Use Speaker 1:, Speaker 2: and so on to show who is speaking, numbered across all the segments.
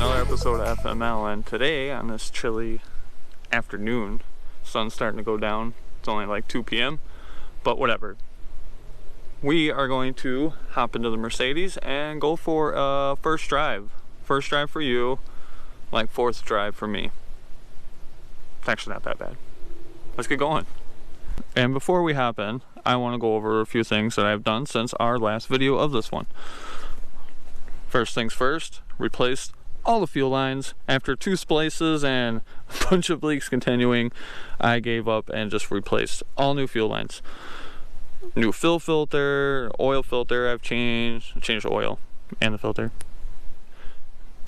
Speaker 1: another episode of FML, and today on this chilly afternoon, sun's starting to go down. It's only like 2 p.m. but whatever. We are going to hop into the Mercedes and go for a first drive. First drive for you, like fourth drive for me. It's actually not that bad. Let's get going. And before we hop in, I want to go over a few things that I've done since our last video of this one. First things first, replaced all the fuel lines. After 2 splices and a bunch of leaks continuing, I gave up and just replaced all new fuel lines. New fill filter, oil filter I've changed the oil and the filter.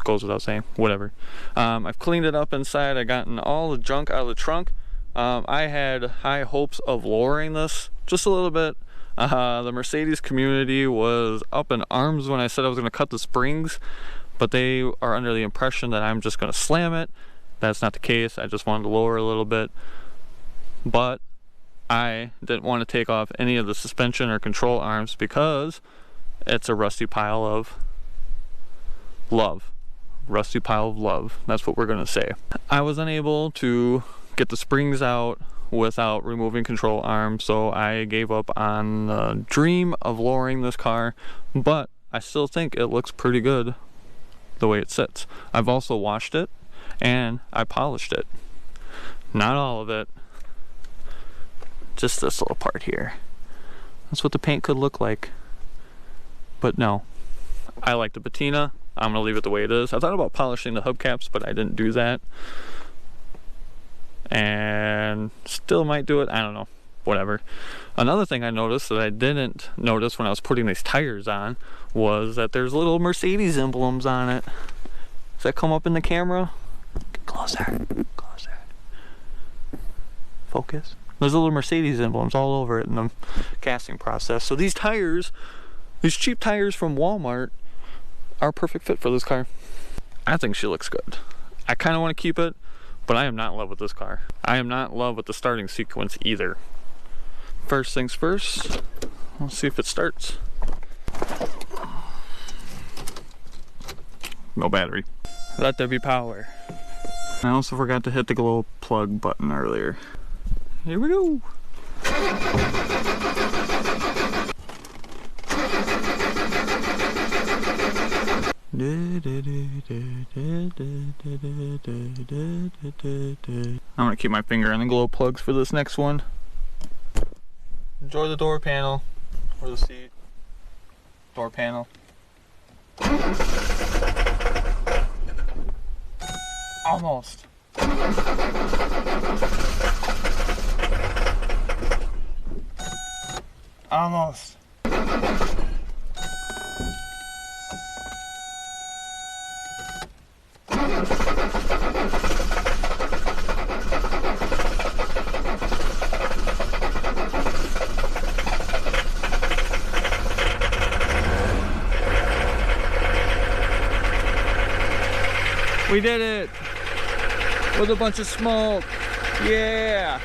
Speaker 1: Goes without saying, whatever. I've cleaned it up inside. I've gotten all the junk out of the trunk. I had high hopes of lowering this just a little bit. The Mercedes community was up in arms when I said I was going to cut the springs, but they are under the impression that I'm just going to slam it. That's not the case. I just wanted to lower a little bit, but I didn't want to take off any of the suspension or control arms because it's a rusty pile of love. Rusty pile of love. That's what we're going to say. I was unable to get the springs out without removing control arms, so I gave up on the dream of lowering this car, but I still think it looks pretty good the way it sits. I've also washed it and I polished it. Not all of it, just this little part here. That's what the paint could look like, but no, I like the patina. I'm gonna leave it the way it is. I thought about polishing the hubcaps, but I didn't do that. And still might do it, I don't know, whatever. Another thing I noticed that I didn't notice when I was putting these tires on was that there's little Mercedes emblems on it. Does that come up in the camera? Get closer, closer. Focus. There's little Mercedes emblems all over it in the casting process. So these tires, these cheap tires from Walmart, are a perfect fit for this car. I think she looks good. I kind of want to keep it, but I am not in love with this car. I am not in love with the starting sequence either. First things first, let's see if it starts. No battery. Let there be power. I also forgot to hit the glow plug button earlier. Here we go. I'm gonna keep my finger on the glow plugs for this next one. Enjoy the door panel or the seat. Door panel. Almost. Almost. We did it with a bunch of smoke. Yeah.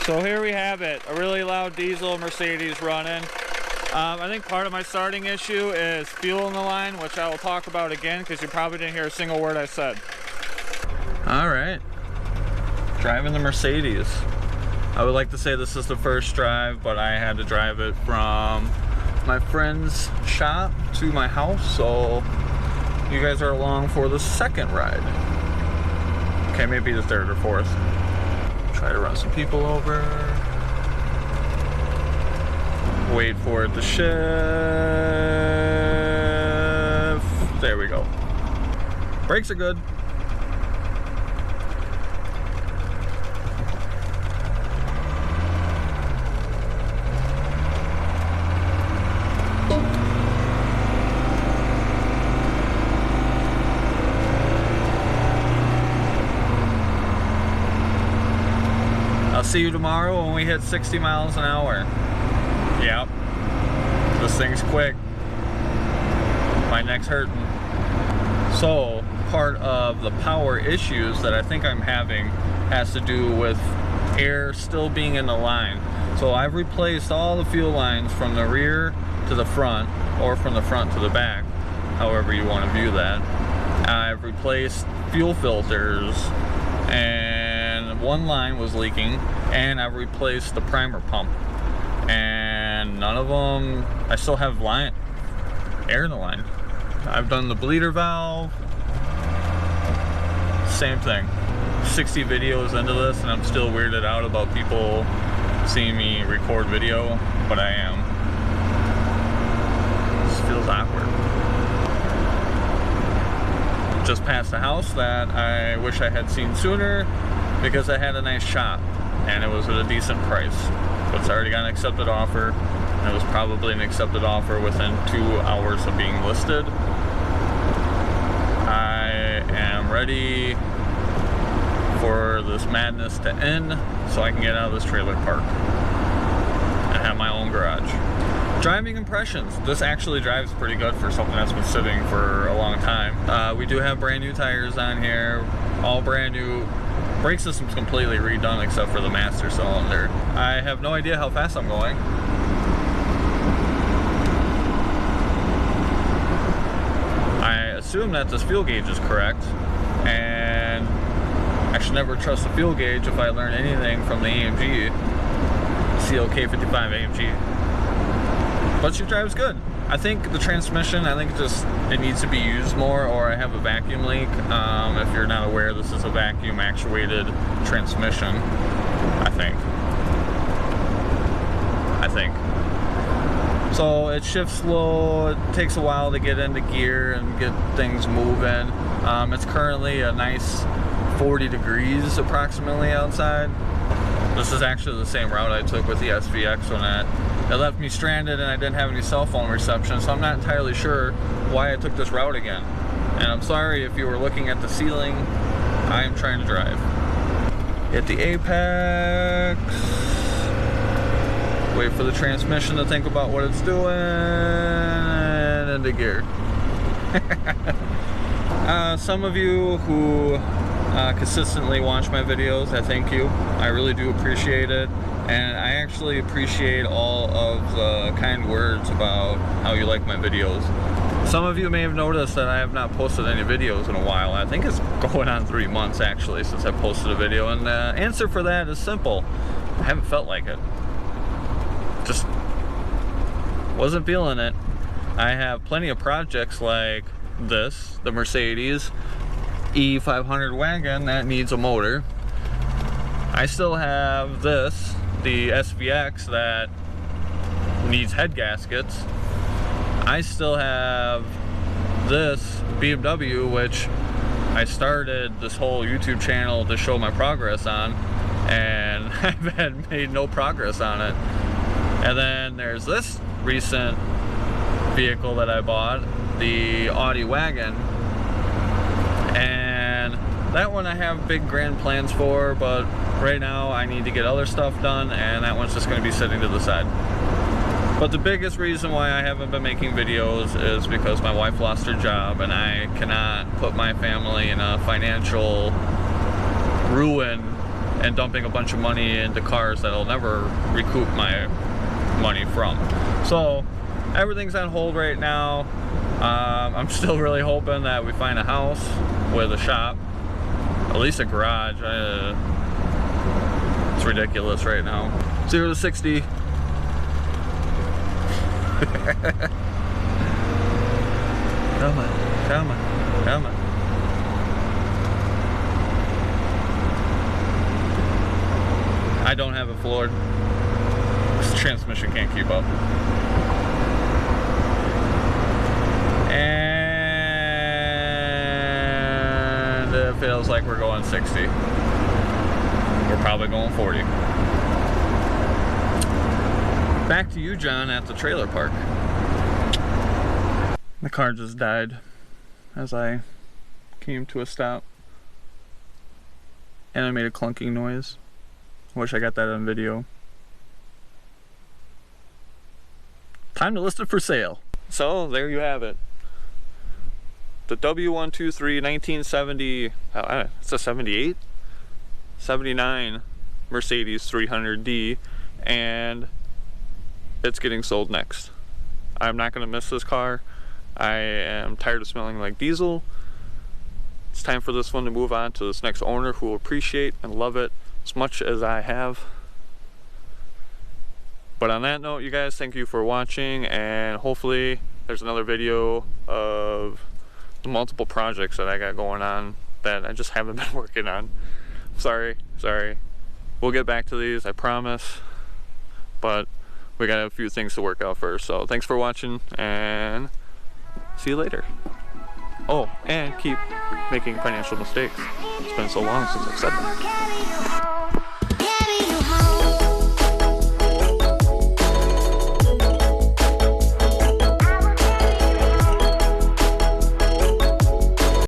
Speaker 1: So here we have it, a really loud diesel Mercedes running. I think part of my starting issue is fuel in the line, which I will talk about again because you probably didn't hear a single word I said. All right, driving the Mercedes. I would like to say this is the first drive, but I had to drive it from my friend's shop to my house, so you guys are along for the second ride. Okay, maybe the third or fourth. Try to run some people over. Wait for it to shift. There we go. Brakes are good. I'll see you tomorrow when we hit 60 miles an hour. Yep. This thing's quick. My neck's hurting. So, part of the power issues that I think I'm having has to do with air still being in the line. So I've replaced all the fuel lines from the rear to the front, or from the front to the back. however you want to view that. I've replaced fuel filters, and one line was leaking, and I've replaced the primer pump, and none of them, I still have air in the line. I've done the bleeder valve, same thing. 60 videos into this and I'm still weirded out about people seeing me record video, but I am. This feels awkward. Just passed a house that I wish I had seen sooner because I had a nice shop and it was at a decent price. But it's already got an accepted offer, and it was probably an accepted offer within 2 hours of being listed. I am ready for this madness to end so I can get out of this trailer park and have my own garage. Driving impressions. This actually drives pretty good for something that's been sitting for a long time. We do have brand new tires on here, all brand new. Brake system's completely redone except for the master cylinder. I have no idea how fast I'm going. I assume that this fuel gauge is correct, and I should never trust the fuel gauge if I learn anything from the AMG, CLK55 AMG. But she drives good. I think the transmission, it needs to be used more, or I have a vacuum leak. If you're not aware, this is a vacuum actuated transmission, I think. So it shifts slow, it takes a while to get into gear and get things moving. It's currently a nice 40 degrees approximately outside. This is actually the same route I took with the SVX when it left me stranded and I didn't have any cell phone reception, so I'm not entirely sure why I took this route again. And I'm sorry if you were looking at the ceiling. I am trying to drive. Hit the apex. Wait for the transmission to think about what it's doing, and into gear. Some of you who consistently watch my videos, I thank you. I really do appreciate it. And I actually appreciate all of the kind words about how you like my videos. Some of you may have noticed that I have not posted any videos in a while. I think it's going on 3 months actually since I posted a video, and the answer for that is simple. I haven't felt like it. Just wasn't feeling it. I have plenty of projects like this, the Mercedes E500 wagon that needs a motor. I still have this, the SVX, that needs head gaskets. I still have this BMW, which I started this whole YouTube channel to show my progress on, and I've made no progress on it. And then there's this recent vehicle that I bought, the Audi wagon, and that one I have big grand plans for, but right now I need to get other stuff done, and that one's just going to be sitting to the side. But the biggest reason why I haven't been making videos is because my wife lost her job, and I cannot put my family in a financial ruin and dumping a bunch of money into cars that I'll never recoup my money from. So everything's on hold right now. I'm still really hoping that we find a house with a shop, at least a garage. It's ridiculous right now. 0 to 60. Come on, come on, come on. I don't have it floored. This transmission can't keep up. And it feels like we're going 60. We're probably going 40. Back to you, John, at the trailer park. The car just died as I came to a stop. And I made a clunking noise. I wish I got that on video. Time to list it for sale. So, there you have it. The W123 1970, it's a 78? 79 Mercedes 300D, and it's getting sold next. I'm not going to miss this car. I am tired of smelling like diesel. It's time for this one to move on to this next owner who will appreciate and love it as much as I have. But on that note, you guys, thank you for watching, and hopefully there's another video of the multiple projects that I got going on that I just haven't been working on. Sorry. We'll get back to these, I promise. But we got a few things to work out first. So thanks for watching, and see you later. Oh, and keep making financial mistakes. It's been so long since I've said that.